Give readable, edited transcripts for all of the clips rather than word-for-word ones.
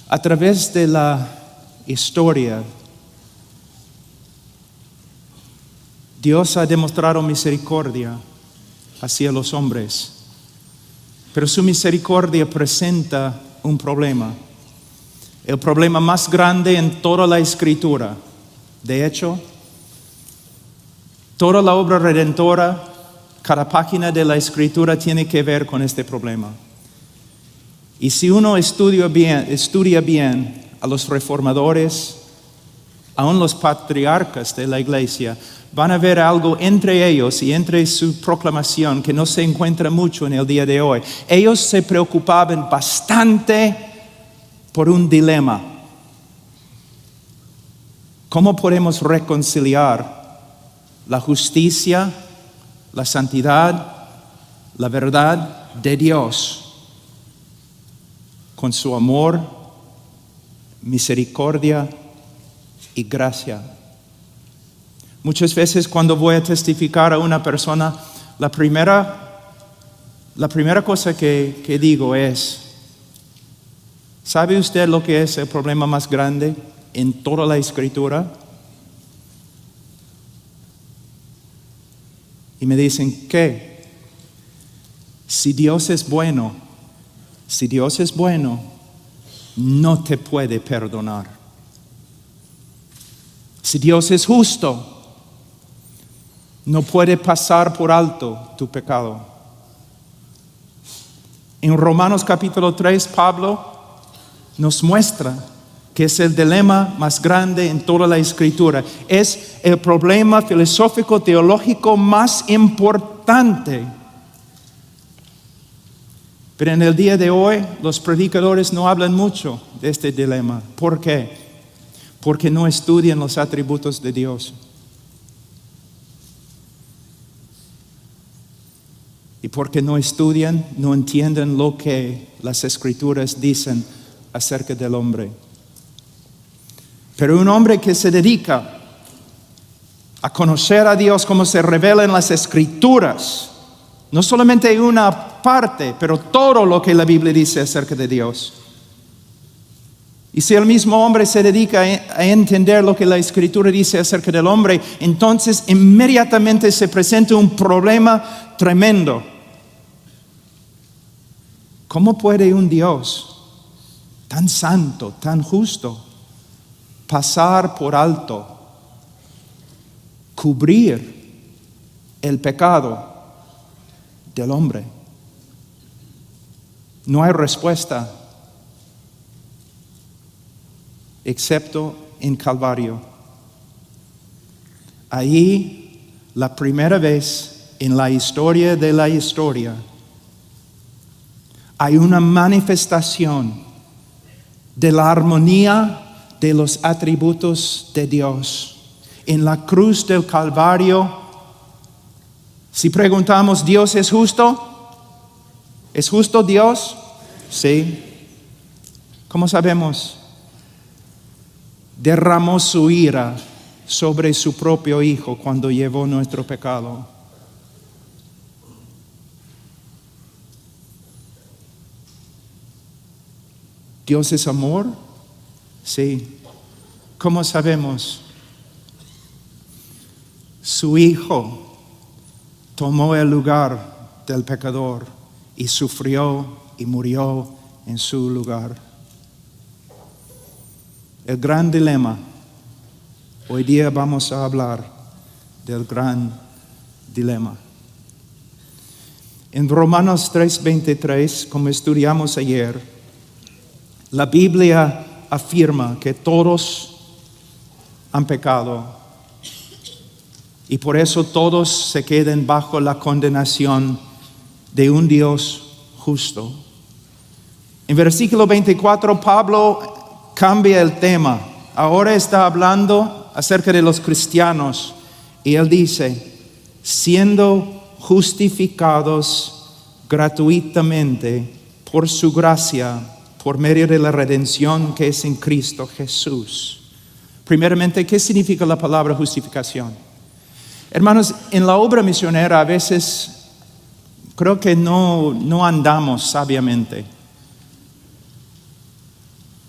A través de la historia, Dios ha demostrado misericordia hacia los hombres, pero su misericordia presenta un problema, el problema más grande en toda la Escritura. De hecho, toda la obra redentora, cada página de la Escritura tiene que ver con este problema. Y si uno estudia bien a los reformadores, aún los patriarcas de la iglesia, van a ver algo entre ellos y entre su proclamación que no se encuentra mucho en el día de hoy. Ellos se preocupaban bastante por un dilema. ¿Cómo podemos reconciliar la justicia, la santidad, la verdad de Dios con su amor, misericordia y gracia? Muchas veces cuando voy a testificar a una persona, la primera cosa que digo es: ¿sabe usted lo que es el problema más grande en toda la Escritura? Y me dicen, ¿qué? Si Dios es bueno, no te puede perdonar. Si Dios es justo, no puede pasar por alto tu pecado. En Romanos capítulo 3, Pablo nos muestra que es el dilema más grande en toda la Escritura. Es el problema filosófico teológico más importante. Pero en el día de hoy, los predicadores no hablan mucho de este dilema. ¿Por qué? Porque no estudian los atributos de Dios. Y porque no estudian, no entienden lo que las Escrituras dicen acerca del hombre. Pero un hombre que se dedica a conocer a Dios como se revela en las Escrituras, no solamente una parte, pero todo lo que la Biblia dice acerca de Dios. Y si el mismo hombre se dedica a entender lo que la Escritura dice acerca del hombre, entonces inmediatamente se presenta un problema tremendo. ¿Cómo puede un Dios tan santo, tan justo, pasar por alto, cubrir el pecado del hombre? No hay respuesta excepto en Calvario. Ahí, la primera vez en la historia de la historia, hay una manifestación de la armonía de los atributos de Dios. En la cruz del Calvario, si preguntamos, ¿Dios es justo? ¿Es justo Dios? Sí. ¿Cómo sabemos? Derramó su ira sobre su propio Hijo cuando llevó nuestro pecado. ¿Dios es amor? Sí. ¿Cómo sabemos? Su Hijo tomó el lugar del pecador y sufrió y murió en su lugar. El gran dilema. Hoy día vamos a hablar del gran dilema. En Romanos 3:23, como estudiamos ayer, la Biblia afirma que todos han pecado y por eso todos se quedan bajo la condenación de un Dios justo. En versículo 24, Pablo cambia el tema. Ahora está hablando acerca de los cristianos y él dice, siendo justificados gratuitamente por su gracia, por medio de la redención que es en Cristo Jesús. Primeramente, ¿qué significa la palabra justificación? Hermanos, en la obra misionera a veces creo que no andamos sabiamente.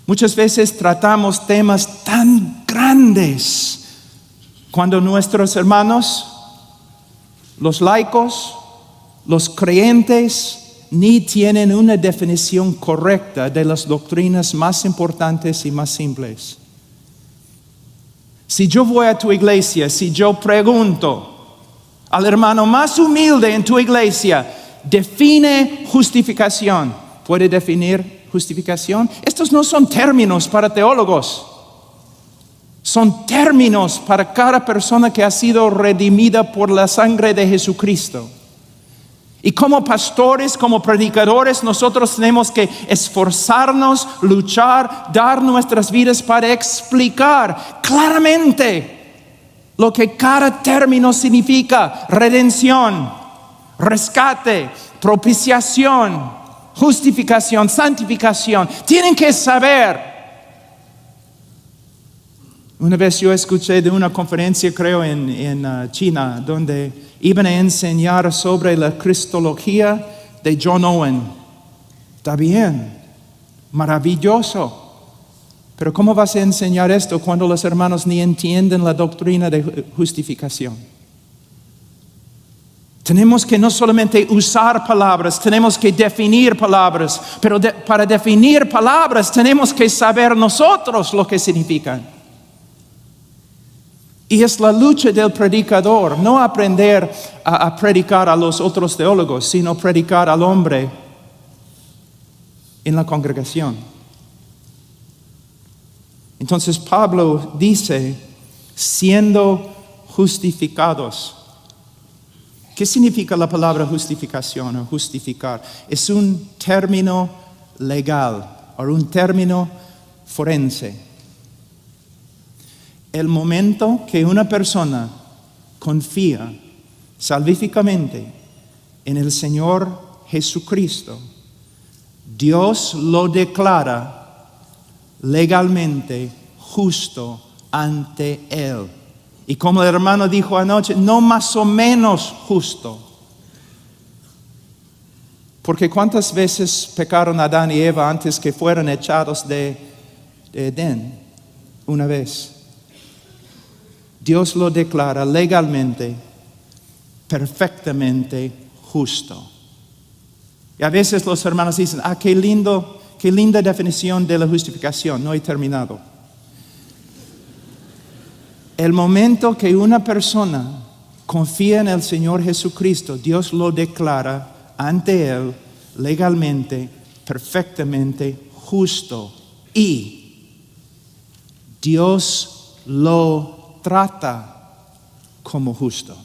Muchas veces tratamos temas tan grandes cuando nuestros hermanos, los laicos, los creyentes, ni tienen una definición correcta de las doctrinas más importantes y más simples. Si yo voy a tu iglesia, si yo pregunto al hermano más humilde en tu iglesia, define justificación, ¿puede definir justificación? Estos no son términos para teólogos, son términos para cada persona que ha sido redimida por la sangre de Jesucristo. Y como pastores, como predicadores, nosotros tenemos que esforzarnos, luchar, dar nuestras vidas para explicar claramente lo que cada término significa: redención, rescate, propiciación, justificación, santificación. Tienen que saber. Una vez yo escuché de una conferencia, creo en China, donde iban a enseñar sobre la cristología de John Owen. Está bien, maravilloso. Pero ¿cómo vas a enseñar esto cuando los hermanos ni entienden la doctrina de justificación? Tenemos que no solamente usar palabras, tenemos que definir palabras. Pero para definir palabras tenemos que saber nosotros lo que significan. Y es la lucha del predicador, no aprender a predicar a los otros teólogos, sino predicar al hombre en la congregación. Entonces Pablo dice, siendo justificados. ¿Qué significa la palabra justificación o justificar? Es un término legal o un término forense. El momento que una persona confía salvíficamente en el Señor Jesucristo, Dios lo declara legalmente justo ante Él. Y como el hermano dijo anoche, no más o menos justo. Porque ¿cuántas veces pecaron Adán y Eva antes que fueran echados de Edén? Una vez. Dios lo declara legalmente, perfectamente justo. Y a veces los hermanos dicen, qué linda definición de la justificación. No he terminado. El momento que una persona confía en el Señor Jesucristo, Dios lo declara ante Él legalmente, perfectamente justo. Y Dios lo trata como justo.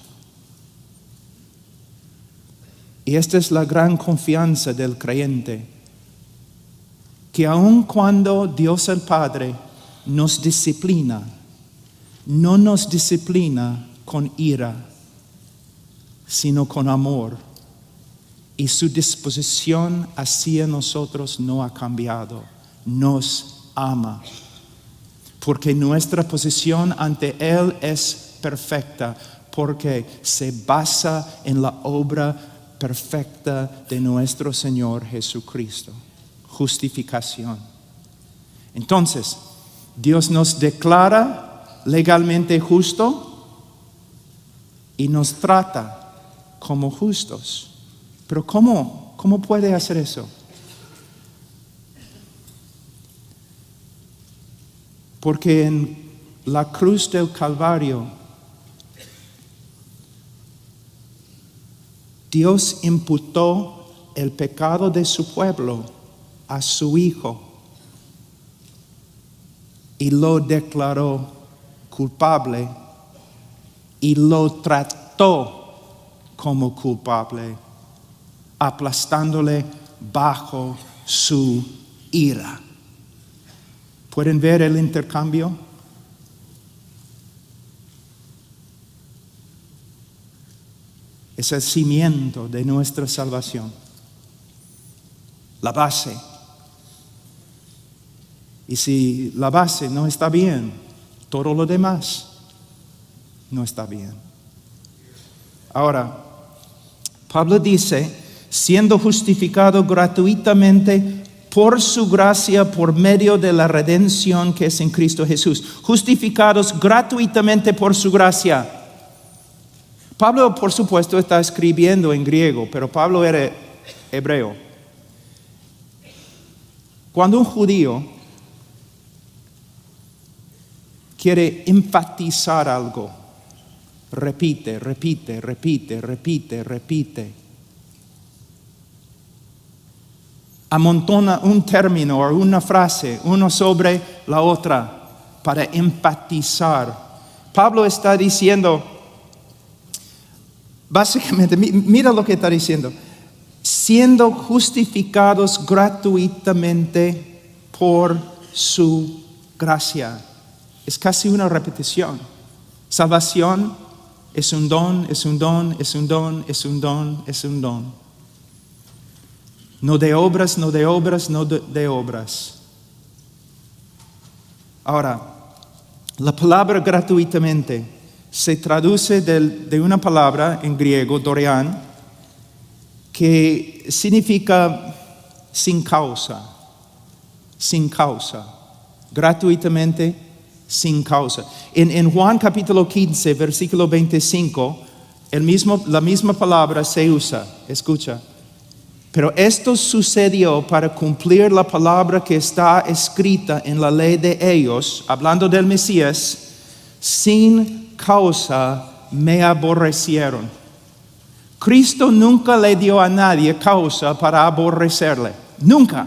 Y esta es la gran confianza del creyente, que aun cuando Dios el Padre nos disciplina, no nos disciplina con ira, sino con amor. Y su disposición hacia nosotros no ha cambiado, nos ama. Porque nuestra posición ante Él es perfecta, porque se basa en la obra perfecta de nuestro Señor Jesucristo. Justificación. Entonces, Dios nos declara legalmente justo y nos trata como justos. Pero ¿cómo puede hacer eso? Porque en la cruz del Calvario, Dios imputó el pecado de su pueblo a su Hijo y lo declaró culpable y lo trató como culpable, aplastándole bajo su ira. ¿Pueden ver el intercambio? Es el cimiento de nuestra salvación, la base. Y si la base no está bien, todo lo demás no está bien. Ahora, Pablo dice, siendo justificado gratuitamente por su gracia, por medio de la redención que es en Cristo Jesús. Justificados gratuitamente por su gracia. Pablo, por supuesto, está escribiendo en griego, pero Pablo era hebreo. Cuando un judío quiere enfatizar algo, repite, repite, repite, repite, repite. Amontona un término o una frase, uno sobre la otra, para enfatizar. Pablo está diciendo, básicamente, mira lo que está diciendo, siendo justificados gratuitamente por su gracia. Es casi una repetición. Salvación es un don, es un don, es un don, es un don, es un don. No de obras, no de obras, no de obras. Ahora, la palabra gratuitamente se traduce de una palabra en griego, dorean, que significa sin causa, sin causa, gratuitamente, sin causa. En Juan capítulo 15, versículo 25, la misma palabra se usa, escucha. Pero esto sucedió para cumplir la palabra que está escrita en la ley de ellos, hablando del Mesías, sin causa me aborrecieron. Cristo nunca le dio a nadie causa para aborrecerle, nunca.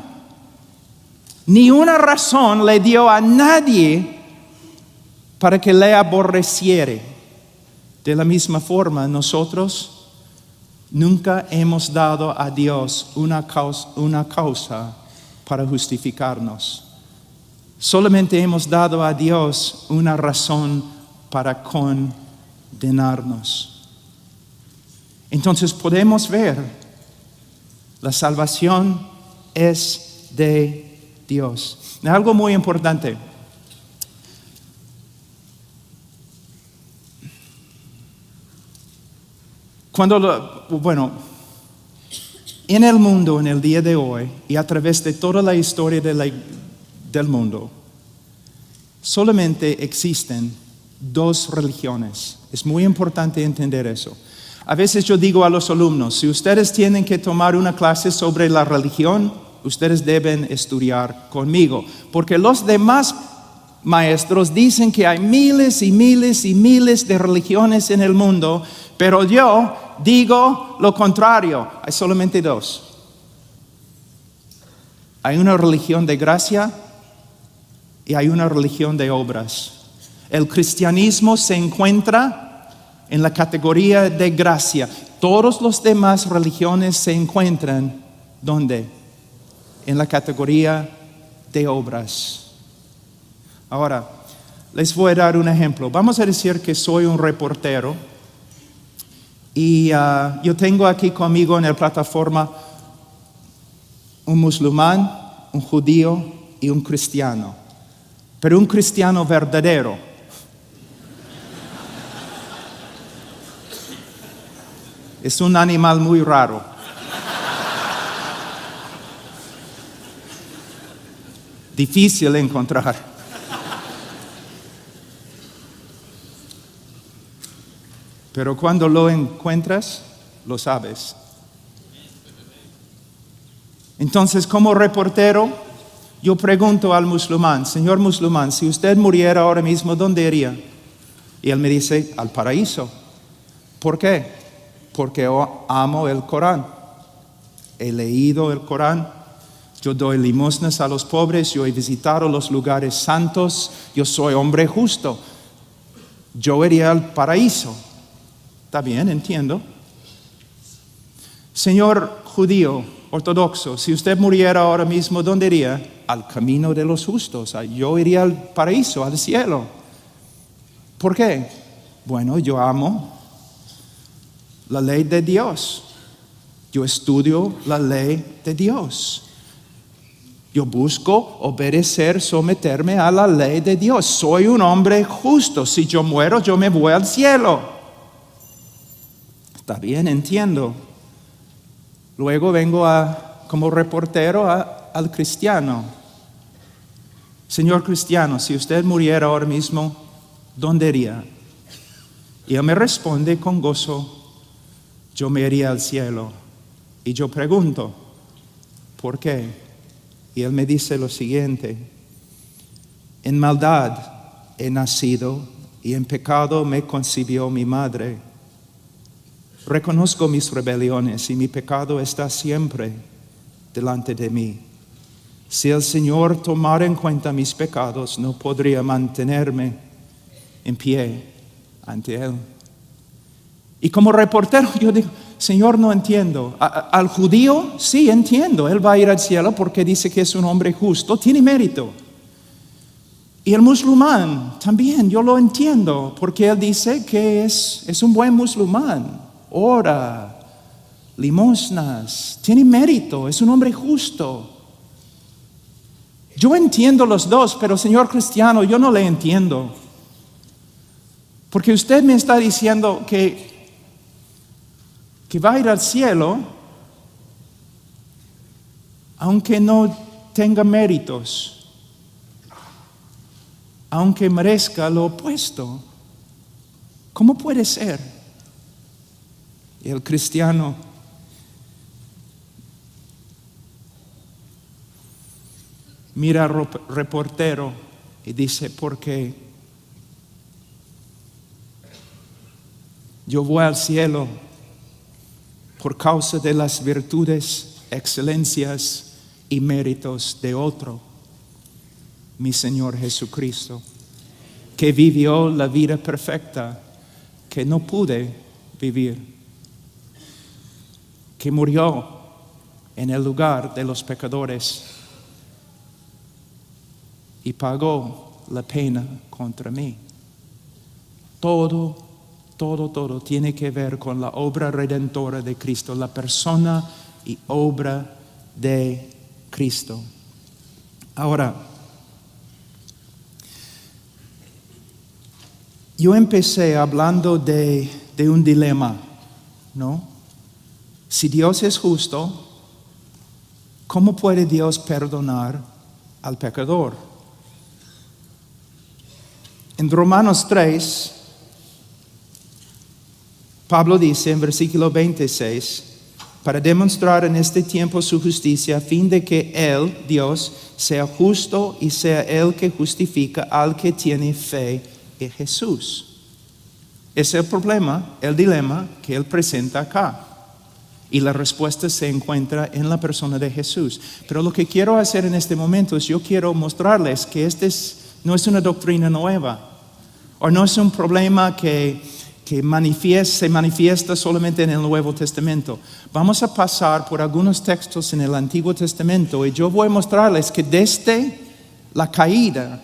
Ni una razón le dio a nadie para que le aborreciere. De la misma forma, nosotros nunca hemos dado a Dios una causa para justificarnos. Solamente hemos dado a Dios una razón para condenarnos. Entonces podemos ver, la salvación es de Dios. Algo muy importante. En el mundo, en el día de hoy, y a través de toda la historia del mundo, solamente existen dos religiones. Es muy importante entender eso. A veces yo digo a los alumnos, si ustedes tienen que tomar una clase sobre la religión, ustedes deben estudiar conmigo, porque los demás maestros dicen que hay miles y miles y miles de religiones en el mundo, pero yo digo lo contrario, hay solamente dos. Hay una religión de gracia y hay una religión de obras. El cristianismo se encuentra en la categoría de gracia. Todas las demás religiones se encuentran, ¿dónde? En la categoría de obras. Ahora, les voy a dar un ejemplo. Vamos a decir que soy un reportero y yo tengo aquí conmigo en la plataforma un musulmán, un judío y un cristiano. Pero un cristiano verdadero. Es un animal muy raro. Difícil de encontrar. Pero cuando lo encuentras, lo sabes. Entonces, como reportero, yo pregunto al musulmán, señor musulmán, si usted muriera ahora mismo, ¿dónde iría? Y él me dice, al paraíso. ¿Por qué? Porque yo amo el Corán. He leído el Corán. Yo doy limosnas a los pobres. Yo he visitado los lugares santos. Yo soy hombre justo. Yo iría al paraíso. Está bien, entiendo. Señor judío, ortodoxo, si usted muriera ahora mismo, ¿dónde iría? Al camino de los justos. Yo iría al paraíso, al cielo. ¿Por qué? Bueno, yo amo la ley de Dios. Yo estudio la ley de Dios. Yo busco obedecer, someterme a la ley de Dios. Soy un hombre justo. Si yo muero, yo me voy al cielo. Está bien, entiendo. Luego vengo como reportero a al cristiano, Señor cristiano, si usted muriera ahora mismo, ¿dónde iría? Y él me responde con gozo, yo me iría al cielo. Y yo pregunto, ¿por qué? Y él me dice lo siguiente, en maldad he nacido y en pecado me concibió mi madre. Reconozco mis rebeliones y mi pecado está siempre delante de mí. Si el Señor tomara en cuenta mis pecados, no podría mantenerme en pie ante Él. Y como reportero yo digo, Señor, no entiendo. Al judío, sí entiendo, él va a ir al cielo porque dice que es un hombre justo, tiene mérito. Y el musulmán también, yo lo entiendo, porque él dice que es un buen musulmán, ora, limosnas, tiene mérito, es un hombre justo. Yo entiendo los dos, pero señor cristiano, yo no le entiendo. Porque usted me está diciendo que va a ir al cielo, aunque no tenga méritos, aunque merezca lo opuesto. ¿Cómo puede ser? Y el cristiano mira al reportero y dice, porque yo voy al cielo por causa de las virtudes, excelencias y méritos de otro, mi Señor Jesucristo, que vivió la vida perfecta que no pude vivir, que murió en el lugar de los pecadores y pagó la pena contra mí. Todo tiene que ver con la obra redentora de Cristo, la persona y obra de Cristo. Ahora, yo empecé hablando de un dilema, ¿no? Si Dios es justo, ¿cómo puede Dios perdonar al pecador? En Romanos 3, Pablo dice en versículo 26, para demostrar en este tiempo su justicia, a fin de que Él, Dios, sea justo y sea Él que justifica al que tiene fe en Jesús. Ese es el problema, el dilema que Él presenta acá. Y la respuesta se encuentra en la persona de Jesús. Pero lo que quiero hacer en este momento es yo quiero mostrarles que no es una doctrina nueva, o no es un problema que se manifiesta solamente en el Nuevo Testamento. Vamos a pasar por algunos textos en el Antiguo Testamento y yo voy a mostrarles que desde la caída,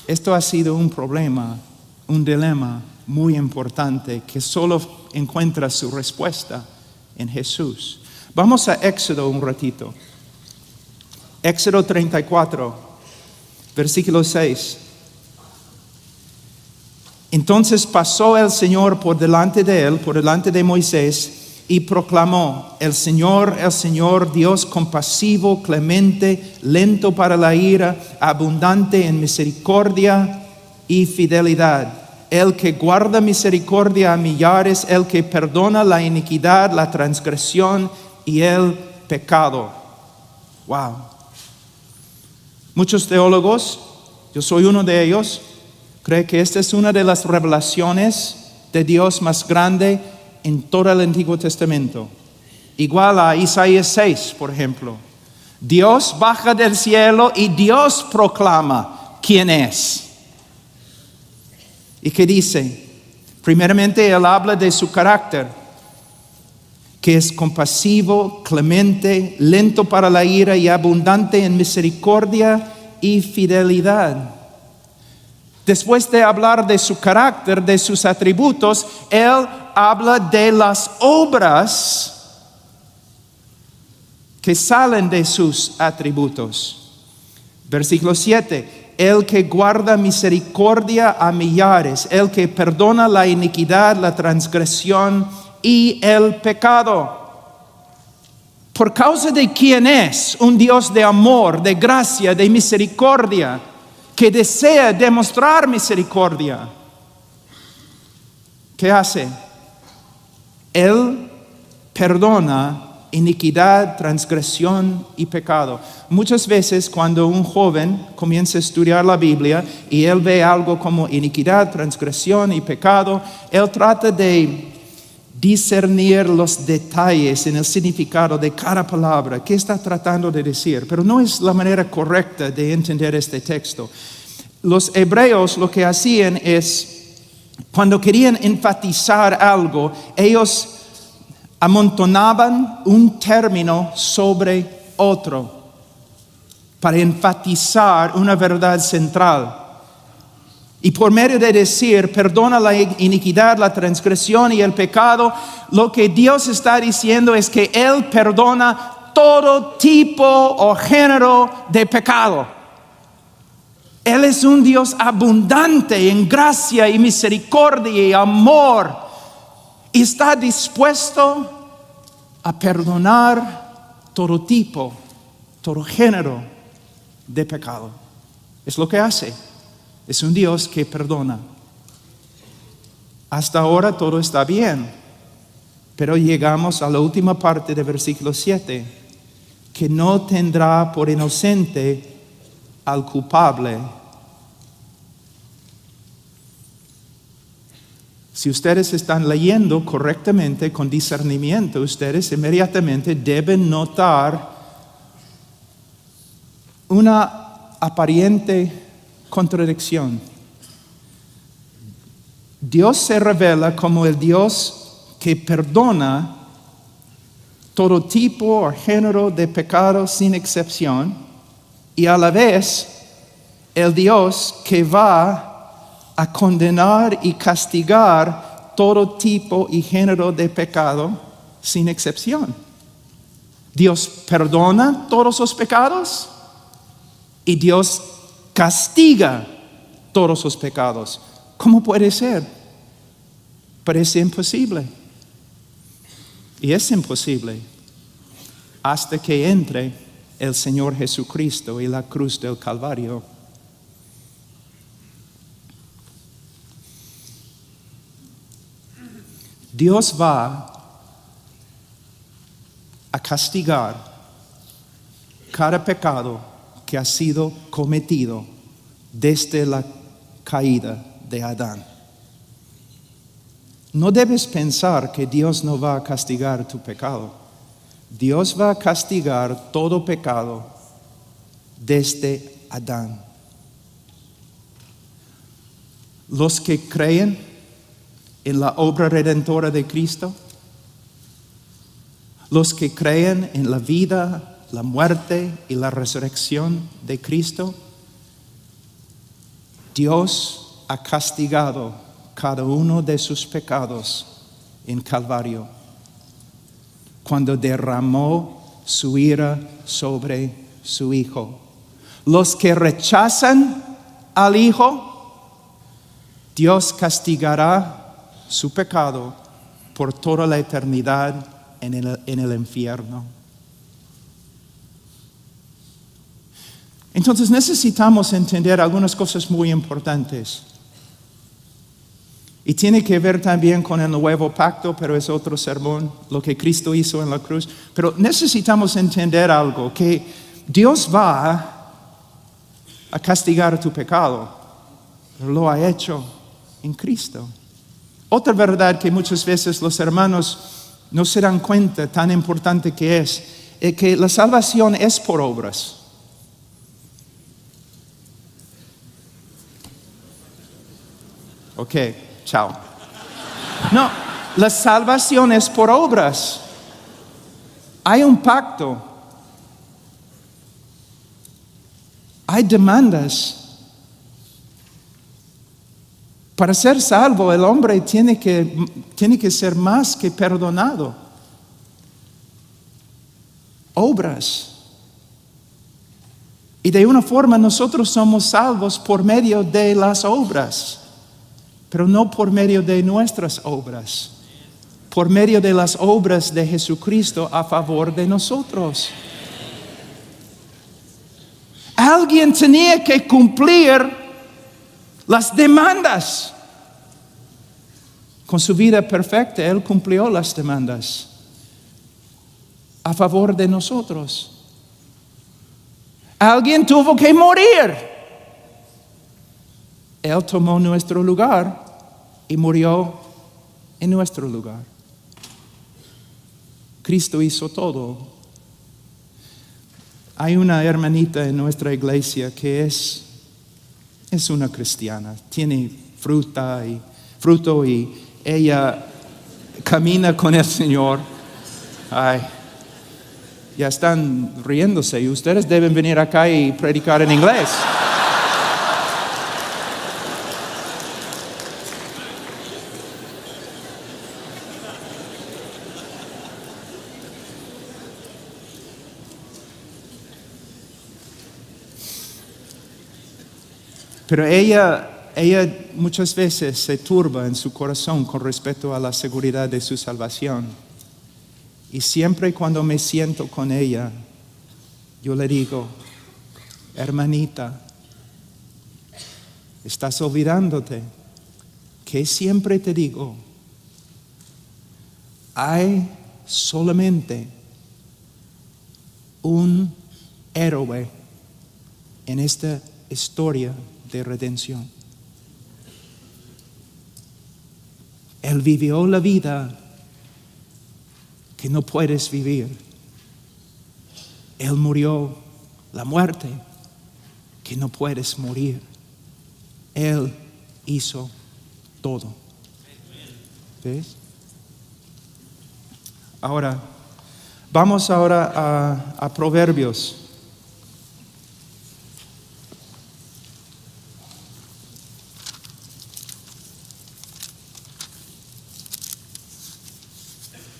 esto ha sido un problema, un dilema muy importante que solo encuentra su respuesta en Jesús. Vamos a Éxodo un ratito. Éxodo 34, versículo 6. Entonces pasó el Señor por delante de él, por delante de Moisés, y proclamó: el Señor, Dios compasivo, clemente, lento para la ira, abundante en misericordia y fidelidad. El que guarda misericordia a millares, el que perdona la iniquidad, la transgresión y el pecado. Wow. Muchos teólogos, yo soy uno de ellos, cree que esta es una de las revelaciones de Dios más grande en todo el Antiguo Testamento. Igual a Isaías 6, por ejemplo. Dios baja del cielo y Dios proclama quién es. ¿Y qué dice? Primeramente, Él habla de su carácter, que es compasivo, clemente, lento para la ira y abundante en misericordia y fidelidad. Después de hablar de su carácter, de sus atributos, Él habla de las obras que salen de sus atributos. Versículo 7. El que guarda misericordia a millares, el que perdona la iniquidad, la transgresión y el pecado. por causa de quién es, un Dios de amor, de gracia, de misericordia, que desea demostrar misericordia, ¿qué hace? Él perdona iniquidad, transgresión y pecado. Muchas veces cuando un joven comienza a estudiar la Biblia y él ve algo como iniquidad, transgresión y pecado, él trata de discernir los detalles en el significado de cada palabra, qué está tratando de decir, pero no es la manera correcta de entender este texto. Los hebreos lo que hacían es, cuando querían enfatizar algo, ellos amontonaban un término sobre otro para enfatizar una verdad central. Y por medio de decir, perdona la iniquidad, la transgresión y el pecado, lo que Dios está diciendo es que Él perdona todo tipo o género de pecado. Él es un Dios abundante en gracia y misericordia y amor. Y está dispuesto a perdonar todo tipo, todo género de pecado. Es lo que hace. Es un Dios que perdona. Hasta ahora todo está bien. Pero llegamos a la última parte del versículo 7. Que no tendrá por inocente al culpable. Si ustedes están leyendo correctamente, con discernimiento, ustedes inmediatamente deben notar una aparente contradicción. Dios se revela como el Dios que perdona todo tipo o género de pecado sin excepción, y a la vez el Dios que va a condenar y castigar todo tipo y género de pecado sin excepción. Dios perdona todos los pecados y Dios castiga todos los pecados. ¿Cómo puede ser? Parece imposible. Y es imposible hasta que entre el Señor Jesucristo y la cruz del Calvario. Dios va a castigar cada pecado que ha sido cometido desde la caída de Adán. No debes pensar que Dios no va a castigar tu pecado. Dios va a castigar todo pecado desde Adán. Los que creen en la obra redentora de Cristo, los que creen en la vida, la muerte y la resurrección de Cristo, Dios ha castigado cada uno de sus pecados en Calvario, cuando derramó su ira sobre su Hijo. Los que rechazan al Hijo, Dios castigará su pecado por toda la eternidad en el infierno. Entonces necesitamos entender algunas cosas muy importantes. Y tiene que ver también con el nuevo pacto, pero es otro sermón, lo que Cristo hizo en la cruz. Pero necesitamos entender algo, que Dios va a castigar tu pecado, pero lo ha hecho en Cristo. Otra verdad que muchas veces los hermanos no se dan cuenta, tan importante que es que la salvación es por obras. Ok, chao. No, la salvación es por obras. Hay un pacto. Hay demandas. Para ser salvo, el hombre tiene que ser más que perdonado. Obras. Y de una forma nosotros somos salvos por medio de las obras, pero no por medio de nuestras obras, por medio de las obras de Jesucristo a favor de nosotros. Alguien tenía que cumplir las demandas. Con su vida perfecta, Él cumplió las demandas a favor de nosotros. Alguien tuvo que morir. Él tomó nuestro lugar y murió en nuestro lugar. Cristo hizo todo. Hay una hermanita en nuestra iglesia que es una cristiana. Tiene fruto y ella camina con el Señor. Ay, ya están riéndose y ustedes deben venir acá y predicar en inglés. Pero ella muchas veces se turba en su corazón con respecto a la seguridad de su salvación. Y siempre cuando me siento con ella, yo le digo, hermanita, estás olvidándote que siempre te digo, hay solamente un héroe en esta historia de redención. Él vivió la vida que no puedes vivir. Él murió la muerte que no puedes morir. Él hizo todo. ¿Ves? Ahora, vamos a Proverbios.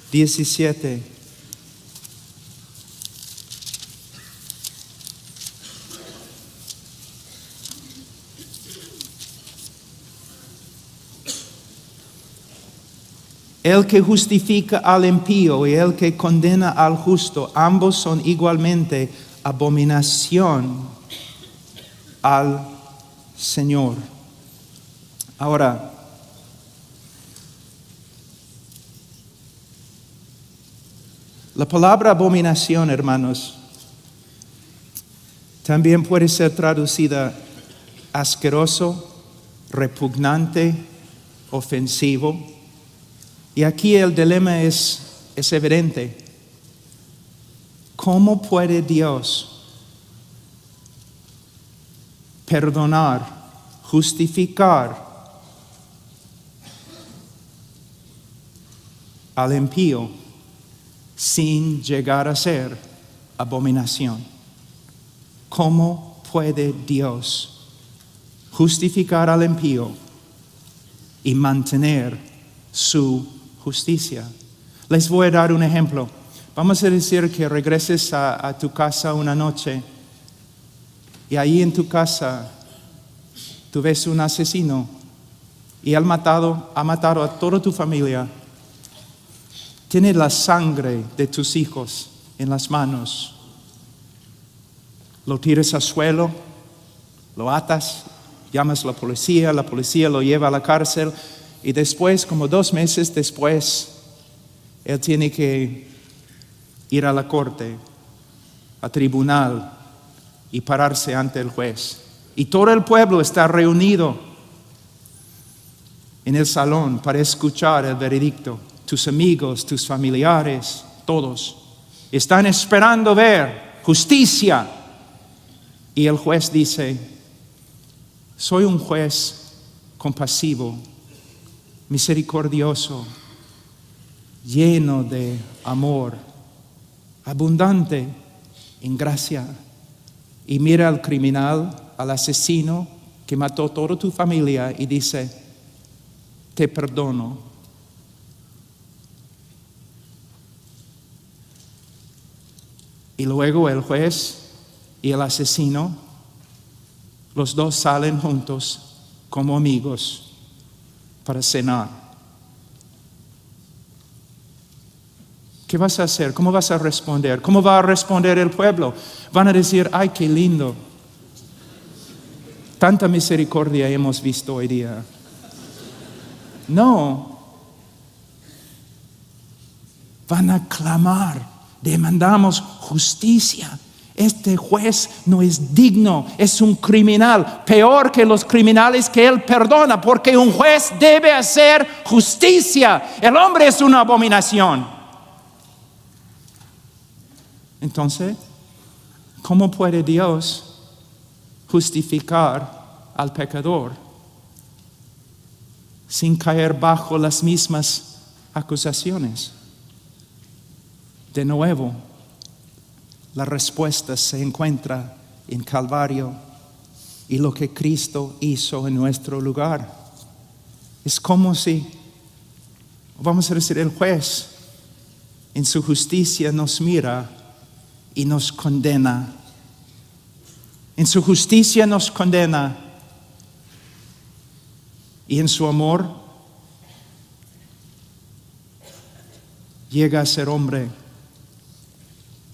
Diecisiete. El que justifica al impío y el que condena al justo, ambos son igualmente abominación al Señor. Ahora, la palabra abominación, hermanos, también puede ser traducida asqueroso, repugnante, ofensivo. Y aquí el dilema es evidente. ¿Cómo puede Dios perdonar, justificar al impío sin llegar a ser abominación? ¿Cómo puede Dios justificar al impío y mantener su justicia? Les voy a dar un ejemplo. Vamos a decir que regreses a tu casa una noche y ahí en tu casa tú ves un asesino y ha matado a toda tu familia. Tiene la sangre de tus hijos en las manos. Lo tiras al suelo, lo atas, llamas a la policía lo lleva a la cárcel y después, como 2 meses después, él tiene que ir a la corte, a tribunal y pararse ante el juez. Y todo el pueblo está reunido en el salón para escuchar el veredicto. Tus amigos, tus familiares, todos están esperando ver justicia. Y el juez dice, soy un juez compasivo, misericordioso, lleno de amor, abundante en gracia. Y mira al criminal, al asesino que mató toda tu familia y dice, te perdono. Y luego el juez y el asesino, los dos salen juntos como amigos para cenar. ¿Qué vas a hacer? ¿Cómo vas a responder? ¿Cómo va a responder el pueblo? Van a decir, ay, qué lindo. Tanta misericordia hemos visto hoy día. No. Van a clamar, demandamos justicia. Este juez no es digno, es un criminal, peor que los criminales que él perdona, porque un juez debe hacer justicia. El hombre es una abominación. Entonces, ¿cómo puede Dios justificar al pecador sin caer bajo las mismas acusaciones? De nuevo, la respuesta se encuentra en Calvario y lo que Cristo hizo en nuestro lugar. Es como si, vamos a decir, el juez en su justicia nos mira y nos condena. En su justicia nos condena y en su amor llega a ser hombre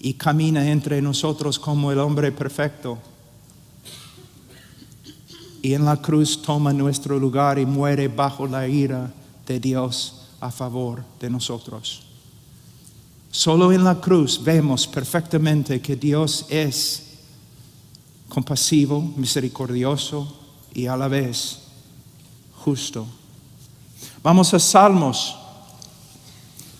y camina entre nosotros como el hombre perfecto. Y en la cruz toma nuestro lugar y muere bajo la ira de Dios a favor de nosotros. Solo en la cruz vemos perfectamente que Dios es compasivo, misericordioso y a la vez justo. Vamos a Salmos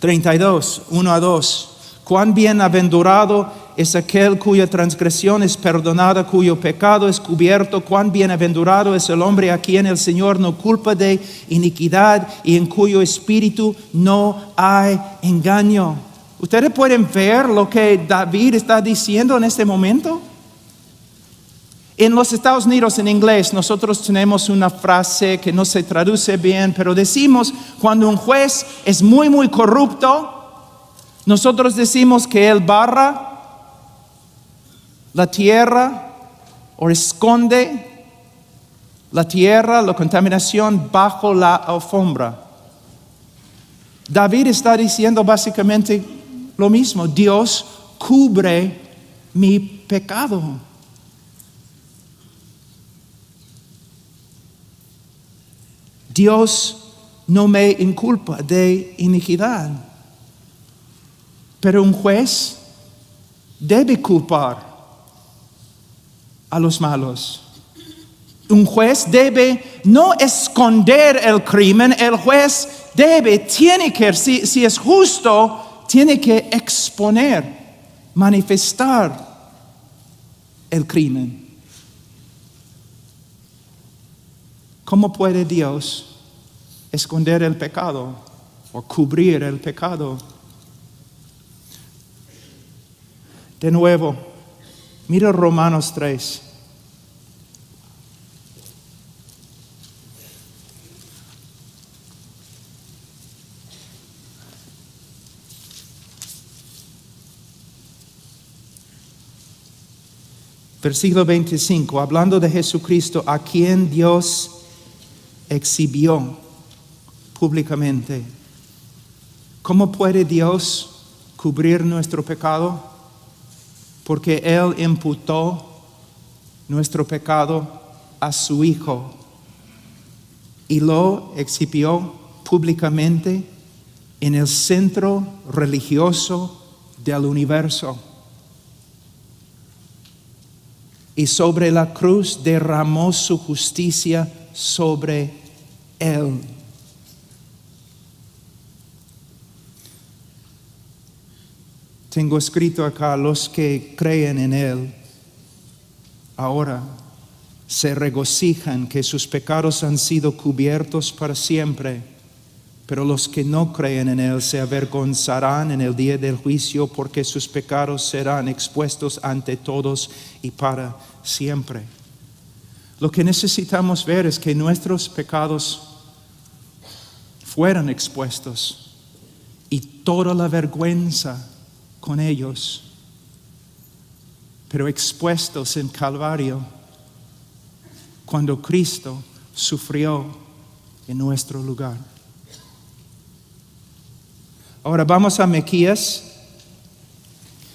32, 1-2. Cuán bienaventurado es aquel cuya transgresión es perdonada, cuyo pecado es cubierto. Cuán bienaventurado es el hombre a quien el Señor no culpa de iniquidad y en cuyo espíritu no hay engaño. ¿Ustedes pueden ver lo que David está diciendo en este momento? En los Estados Unidos, en inglés, nosotros tenemos una frase que no se traduce bien, pero decimos, cuando un juez es muy, muy corrupto, nosotros decimos que él barra la tierra o esconde la tierra, la contaminación bajo la alfombra. David está diciendo básicamente lo mismo. Dios cubre mi pecado. Dios no me inculpa de iniquidad. Pero un juez debe culpar a los malos. Un juez debe no esconder el crimen. El juez tiene que, si es justo, tiene que exponer, manifestar el crimen. ¿Cómo puede Dios esconder el pecado o cubrir el pecado? De nuevo, mira Romanos 3. Versículo 25, hablando de Jesucristo, a quien Dios exhibió públicamente. ¿Cómo puede Dios cubrir nuestro pecado? Porque Él imputó nuestro pecado a su Hijo y lo exhibió públicamente en el centro religioso del universo. Y sobre la cruz derramó su justicia sobre Él. Tengo escrito acá, los que creen en Él ahora se regocijan que sus pecados han sido cubiertos para siempre, pero los que no creen en Él se avergonzarán en el día del juicio, porque sus pecados serán expuestos ante todos y para siempre. Lo que necesitamos ver es que nuestros pecados fueran expuestos y toda la vergüenza con ellos, pero expuestos en Calvario cuando Cristo sufrió en nuestro lugar. Ahora vamos a Miqueas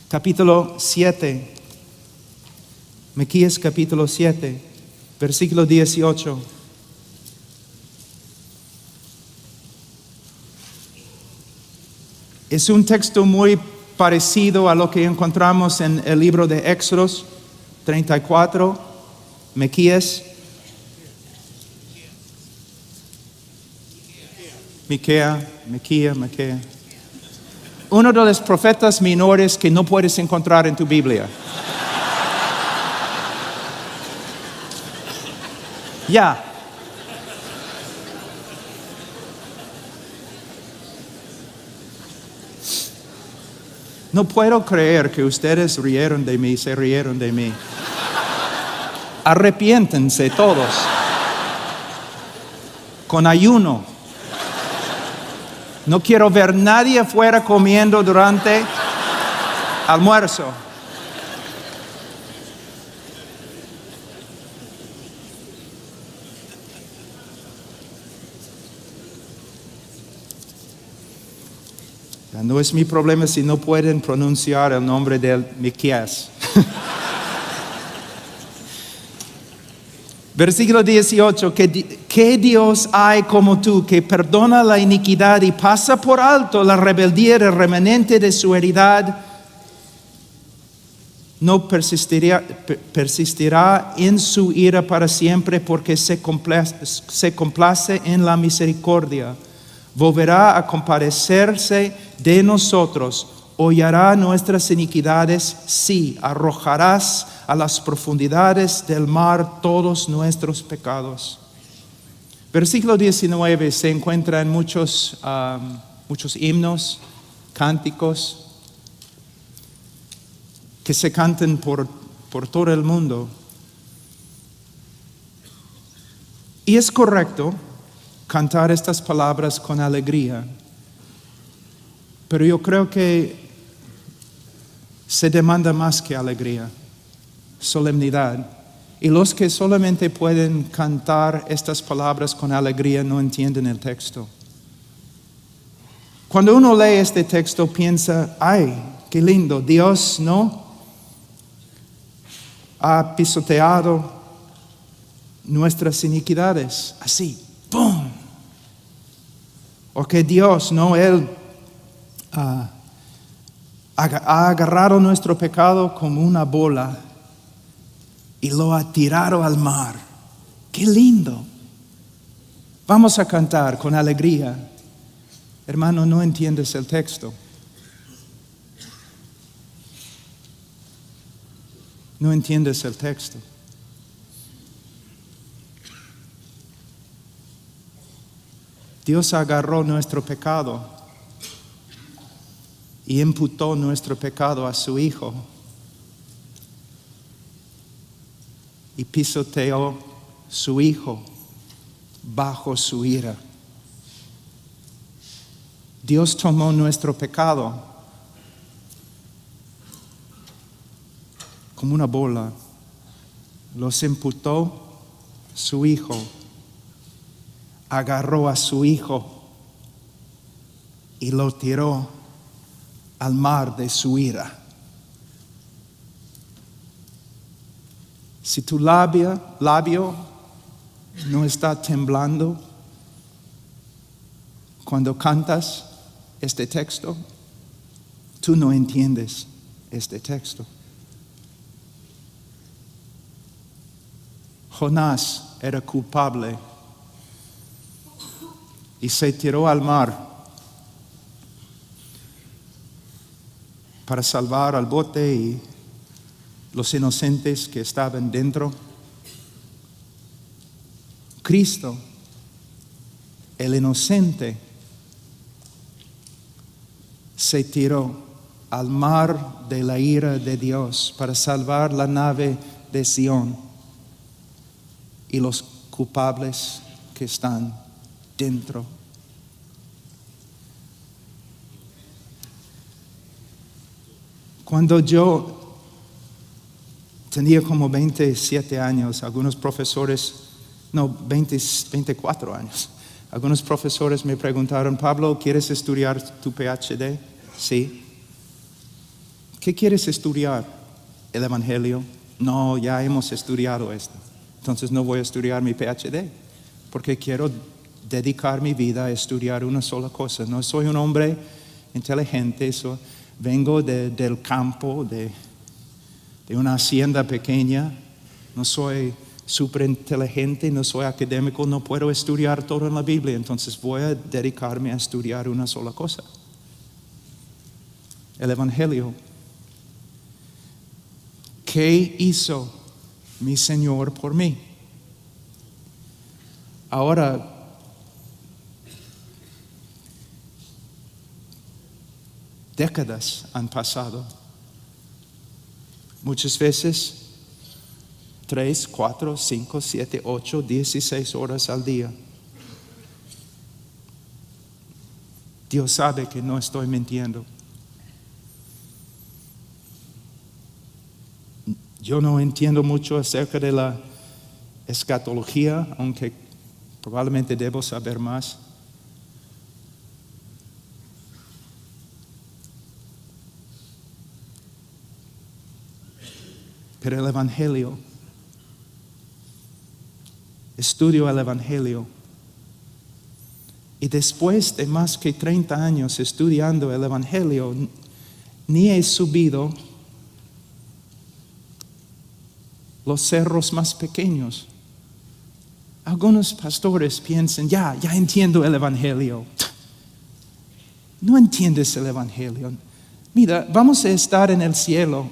capítulo 7. Miqueas capítulo 7, versículo 18. Es un texto muy parecido a lo que encontramos en el libro de Éxodos 34, Miqueas. Miquea. Uno de los profetas menores que no puedes encontrar en tu Biblia. Ya. No puedo creer que ustedes se rieron de mí. Arrepiéntense todos. Con ayuno. No quiero ver nadie afuera comiendo durante almuerzo. No es mi problema si no pueden pronunciar el nombre de Miqueas. Versículo 18, ¿qué Dios hay como tú que perdona la iniquidad y pasa por alto la rebeldía del remanente de su heredad? No persistirá en su ira para siempre porque se complace en la misericordia. Volverá a compadecerse de nosotros, hollará nuestras iniquidades, sí, arrojarás a las profundidades del mar todos nuestros pecados. Versículo 19 se encuentra en muchos himnos, cánticos, que se cantan por todo el mundo. Y es correcto cantar estas palabras con alegría, pero yo creo que se demanda más que alegría, solemnidad. Y los que solamente pueden cantar estas palabras con alegría no entienden el texto. Cuando uno lee este texto piensa, ay, qué lindo, Dios no ha pisoteado nuestras iniquidades, así, ¡pum! O que Dios, no, Él ha agarrado nuestro pecado como una bola y lo ha tirado al mar. ¡Qué lindo! Vamos a cantar con alegría. Hermano, no entiendes el texto. No entiendes el texto. Dios agarró nuestro pecado y imputó nuestro pecado a su Hijo y pisoteó su Hijo bajo su ira. Dios tomó nuestro pecado como una bola, los imputó su Hijo, agarró a su Hijo y lo tiró al mar de su ira. Si tu labio no está temblando cuando cantas este texto, tú no entiendes este texto. Jonás era culpable y se tiró al mar para salvar al bote y los inocentes que estaban dentro. Cristo, el inocente, se tiró al mar de la ira de Dios para salvar la nave de Sión y los culpables que están dentro. Cuando yo tenía como 27 años, algunos profesores, 24 años, algunos profesores me preguntaron, Pablo, ¿quieres estudiar tu PhD? Sí. ¿Qué quieres estudiar? ¿El Evangelio? No, ya hemos estudiado esto. Entonces no voy a estudiar mi PhD, porque quiero dedicar mi vida a estudiar una sola cosa. No soy un hombre inteligente, vengo del campo, de una hacienda pequeña. No soy súper inteligente, no soy académico, no puedo estudiar todo en la Biblia. Entonces voy a dedicarme a estudiar una sola cosa. El Evangelio. ¿Qué hizo mi Señor por mí? Ahora, décadas han pasado. Muchas veces 3, 4, 5, 7, 8, 16 horas al día. Dios sabe que no estoy mintiendo. Yo no entiendo mucho acerca de la escatología, aunque probablemente debo saber más. Pero el Evangelio, estudio el Evangelio, y después de más que 30 años estudiando el Evangelio, ni he subido los cerros más pequeños. Algunos pastores piensan, ya entiendo el Evangelio. No entiendes el Evangelio. Mira, vamos a estar en el cielo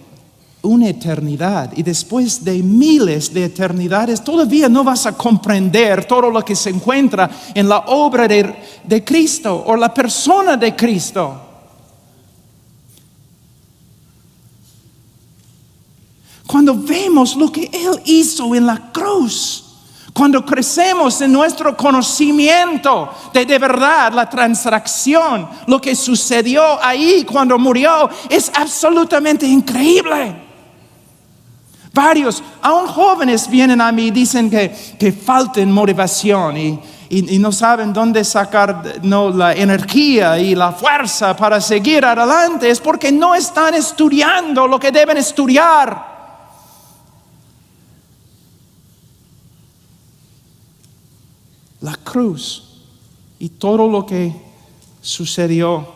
una eternidad, y después de miles de eternidades todavía no vas a comprender todo lo que se encuentra en la obra de Cristo o la persona de Cristo. Cuando vemos lo que Él hizo en la cruz, cuando crecemos en nuestro conocimiento de verdad, la transacción, lo que sucedió ahí cuando murió, es absolutamente increíble. Varios, aún jóvenes, vienen a mí y dicen que falta motivación y no saben dónde sacar la energía y la fuerza para seguir adelante. Es porque no están estudiando lo que deben estudiar. La cruz y todo lo que sucedió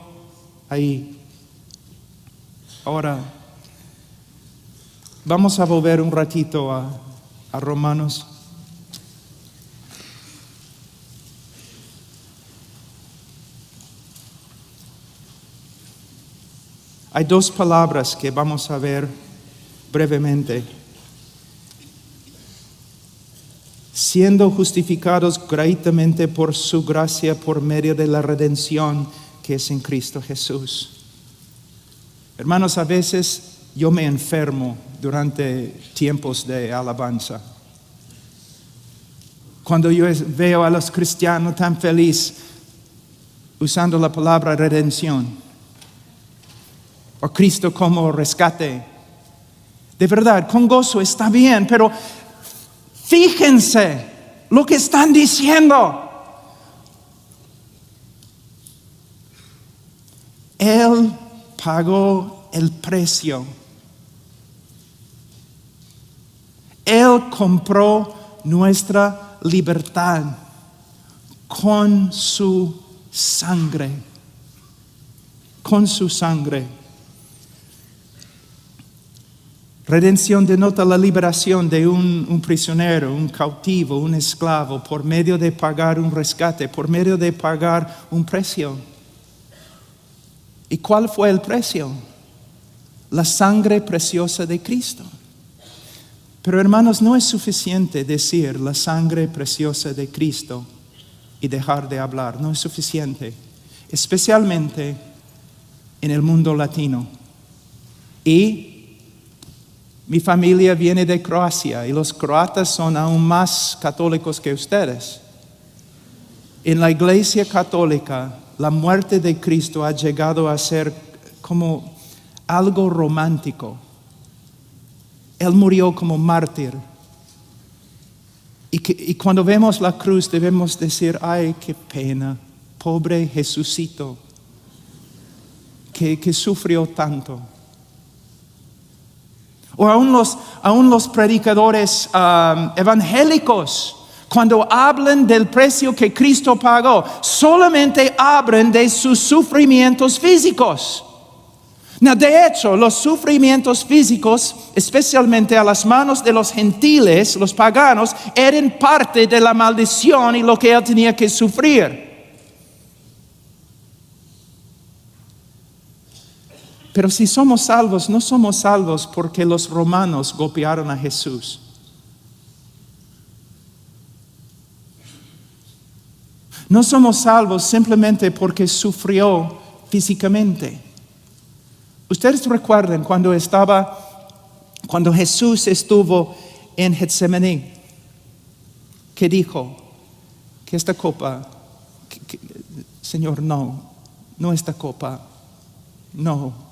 ahí. Ahora, vamos a volver un ratito a Romanos. Hay dos palabras que vamos a ver brevemente. Siendo justificados gratuitamente por su gracia por medio de la redención que es en Cristo Jesús. Hermanos, a veces yo me enfermo durante tiempos de alabanza. Cuando yo veo a los cristianos tan felices usando la palabra redención o Cristo como rescate, de verdad, con gozo está bien, pero fíjense lo que están diciendo. Él pagó el precio. Él compró nuestra libertad con su sangre. Con su sangre. Redención denota la liberación de un prisionero, un cautivo, un esclavo, por medio de pagar un rescate, por medio de pagar un precio. ¿Y cuál fue el precio? La sangre preciosa de Cristo. Pero hermanos, no es suficiente decir la sangre preciosa de Cristo y dejar de hablar. No es suficiente, especialmente en el mundo latino. Y mi familia viene de Croacia y los croatas son aún más católicos que ustedes. En la Iglesia Católica, la muerte de Cristo ha llegado a ser como algo romántico. Él murió como mártir. Y cuando vemos la cruz debemos decir, ay, qué pena, pobre Jesucito, que sufrió tanto. O aún los predicadores evangélicos, cuando hablan del precio que Cristo pagó, solamente hablan de sus sufrimientos físicos. No, de hecho, los sufrimientos físicos, especialmente a las manos de los gentiles, los paganos, eran parte de la maldición y lo que él tenía que sufrir. Pero si somos salvos, no somos salvos porque los romanos golpearon a Jesús. No somos salvos simplemente porque sufrió físicamente. Ustedes recuerdan cuando Jesús estuvo en Getsemaní, que dijo que esta copa, Señor, no esta copa, no.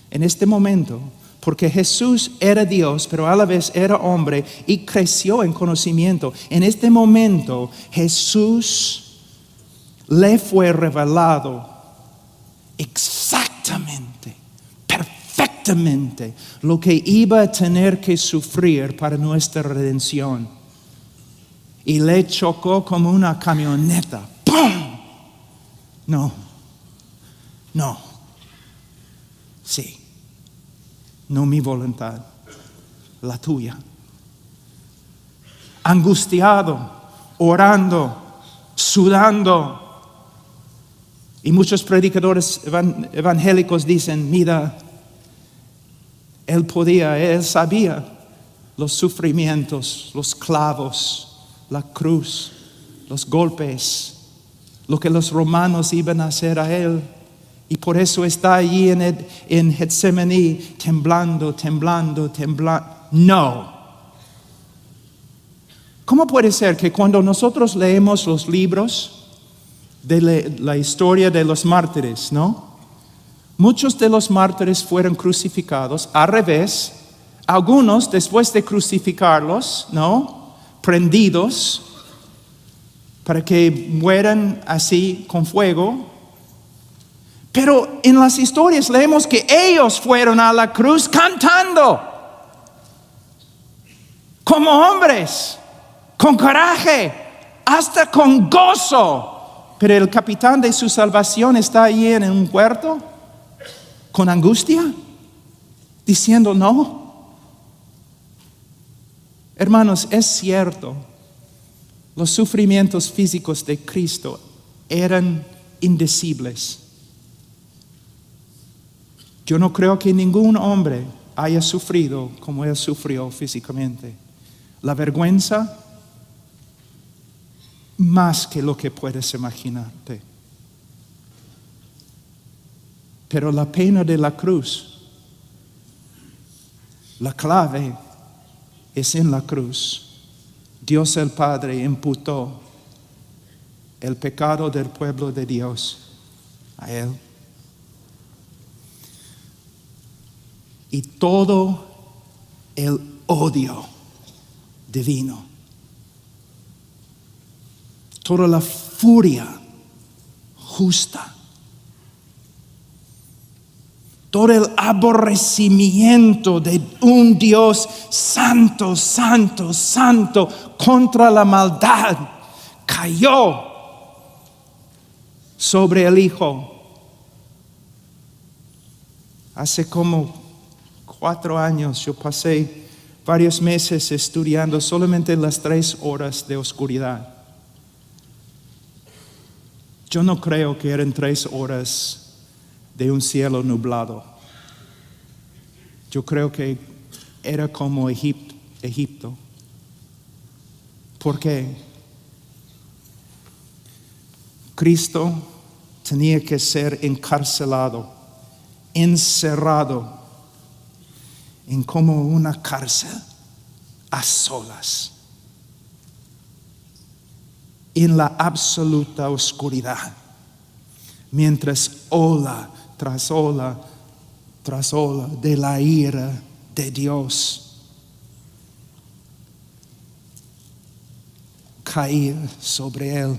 En este momento, porque Jesús era Dios, pero a la vez era hombre y creció en conocimiento. En este momento, Jesús le fue revelado exactamente, perfectamente, lo que iba a tener que sufrir para nuestra redención. Y le chocó como una camioneta. ¡Pum! No. Sí. No mi voluntad, la tuya. Angustiado, orando, sudando. Y muchos predicadores evangélicos dicen, mira, él sabía los sufrimientos, los clavos, la cruz, los golpes, lo que los romanos iban a hacer a él. Y por eso está allí en Getsemaní, temblando. No. ¿Cómo puede ser que cuando nosotros leemos los libros de la historia de los mártires, ¿no? Muchos de los mártires fueron crucificados, al revés, algunos después de crucificarlos, ¿no? Prendidos para que mueran así con fuego. Pero en las historias leemos que ellos fueron a la cruz cantando, como hombres, con coraje, hasta con gozo. Pero el capitán de su salvación está allí en un huerto, con angustia, diciendo no. Hermanos, es cierto, los sufrimientos físicos de Cristo eran indecibles. Yo no creo que ningún hombre haya sufrido como él sufrió físicamente. La vergüenza, más que lo que puedes imaginarte. Pero la pena de la cruz, la clave es en la cruz. Dios el Padre imputó el pecado del pueblo de Dios a él. Y todo el odio divino, toda la furia justa, todo el aborrecimiento de un Dios santo contra la maldad cayó sobre el Hijo. Hace como 4 años yo pasé varios meses estudiando solamente las 3 horas de oscuridad. Yo no creo que eran 3 horas de un cielo nublado. Yo creo que era como Egipto. ¿Por qué? Cristo tenía que ser encarcelado, encerrado en como una cárcel a solas, en la absoluta oscuridad, mientras ola tras ola de la ira de Dios caía sobre él,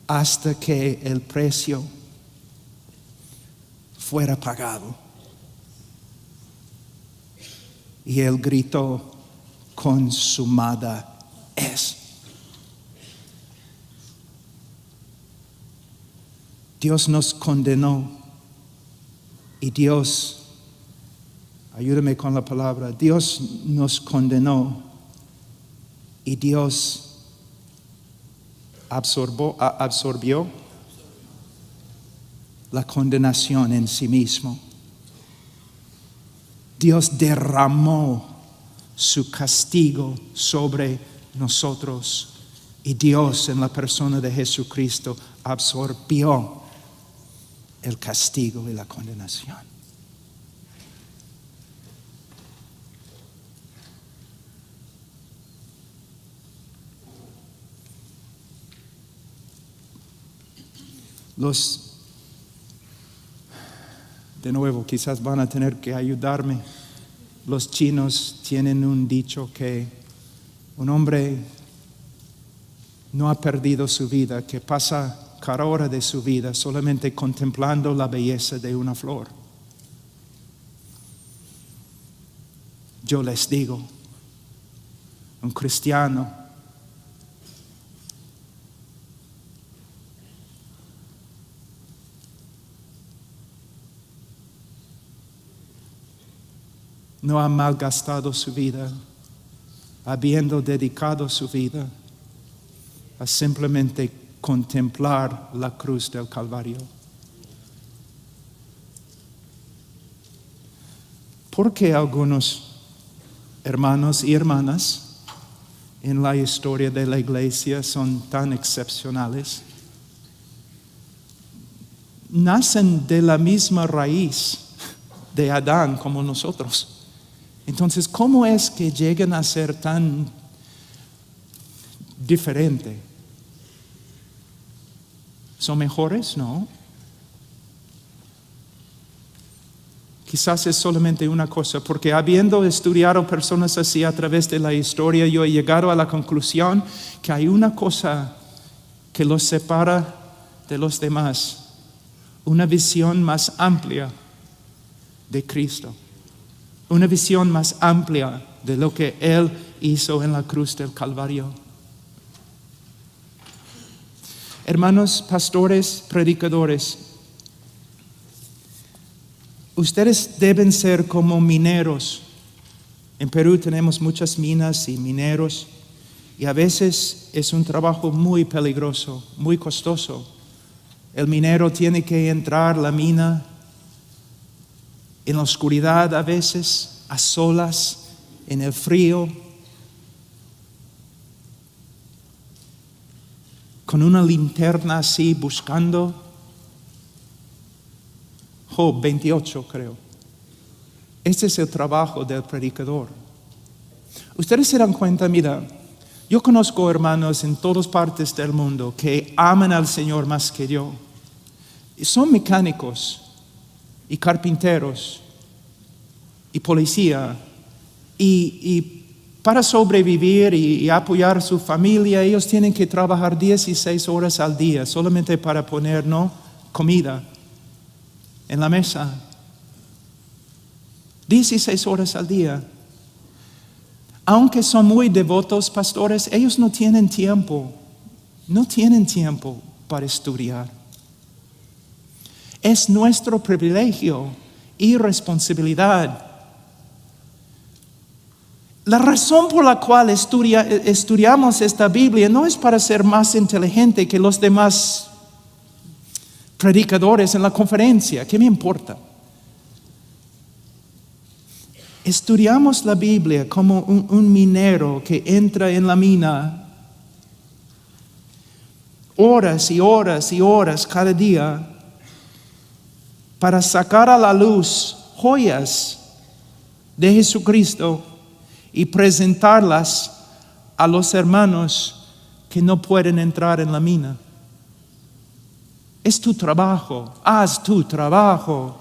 hasta que el precio fuera pagado. Y él gritó, consumada es. Dios nos condenó y Dios, ayúdame con la palabra, Dios nos condenó y Dios absorbió la condenación en sí mismo. Dios derramó su castigo sobre nosotros y Dios en la persona de Jesucristo absorbió el castigo y la condenación. De nuevo, quizás van a tener que ayudarme. Los chinos tienen un dicho que un hombre no ha perdido su vida, que pasa cada hora de su vida solamente contemplando la belleza de una flor. Yo les digo, un cristiano no ha malgastado su vida, habiendo dedicado su vida a simplemente contemplar la cruz del Calvario. ¿Por qué algunos hermanos y hermanas en la historia de la iglesia son tan excepcionales? Nacen de la misma raíz de Adán como nosotros. Entonces, ¿cómo es que llegan a ser tan diferentes? ¿Son mejores? No. Quizás es solamente una cosa, porque habiendo estudiado personas así a través de la historia, yo he llegado a la conclusión que hay una cosa que los separa de los demás, una visión más amplia de Cristo, una visión más amplia de lo que Él hizo en la cruz del Calvario. Hermanos, pastores, predicadores, ustedes deben ser como mineros. En Perú tenemos muchas minas y mineros, y a veces es un trabajo muy peligroso, muy costoso. El minero tiene que entrar a la mina en la oscuridad a veces, a solas, en el frío, con una linterna así buscando. Job 28, creo. Este es el trabajo del predicador. Ustedes se dan cuenta, mira, yo conozco hermanos en todas partes del mundo que aman al Señor más que yo. Y son mecánicos y carpinteros y policía y para sobrevivir y apoyar a su familia, ellos tienen que trabajar 16 horas al día solamente para poner comida en la mesa. 16 horas al día. Aunque son muy devotos pastores, ellos no tienen tiempo para estudiar. Es nuestro privilegio y responsabilidad. La razón por la cual estudiamos esta Biblia no es para ser más inteligente que los demás predicadores en la conferencia. ¿Qué me importa? Estudiamos la Biblia como un minero que entra en la mina horas y horas y horas cada día para sacar a la luz joyas de Jesucristo y presentarlas a los hermanos que no pueden entrar en la mina. Es tu trabajo, haz tu trabajo.